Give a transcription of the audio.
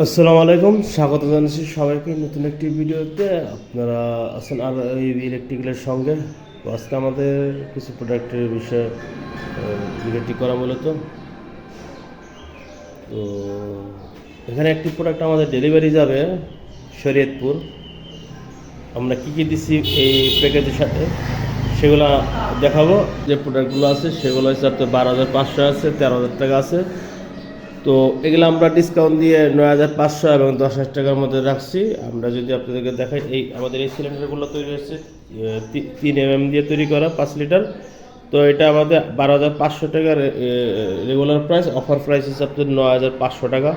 আসসালামু আলাইকুম, স্বাগত জানাচ্ছি সবাইকে নতুন একটি ভিডিওতে। আপনারা আছেন আর এই ইলেকট্রিক্যালের সঙ্গে। তো আজকে আমাদের কিছু প্রোডাক্টের বিষয়ে ভিডিওটি করা মূলত। তো এখানে একটি প্রোডাক্ট আমাদের ডেলিভারি যাবে শরীয়তপুর। আমরা কী কী দিচ্ছি এই প্যাকেজের সাথে সেগুলো দেখাবো। যে প্রোডাক্টগুলো আছে সেগুলো হচ্ছে আপনার 12,500 আছে, 13,000 টাকা আছে। তো এগুলো আমরা ডিসকাউন্ট দিয়ে 9,500 এবং 10,000 টাকার মধ্যে রাখছি। আমরা যদি আপনাদেরকে দেখাই, আমাদের এই সিলিন্ডারগুলো তৈরি হয়েছে 3 দিয়ে তৈরি করা 5 লিটার। তো এটা আমাদের 12,500 টাকার রেগুলার প্রাইস। অফার প্রাইস হচ্ছে আপনাদের 9,500 টাকা।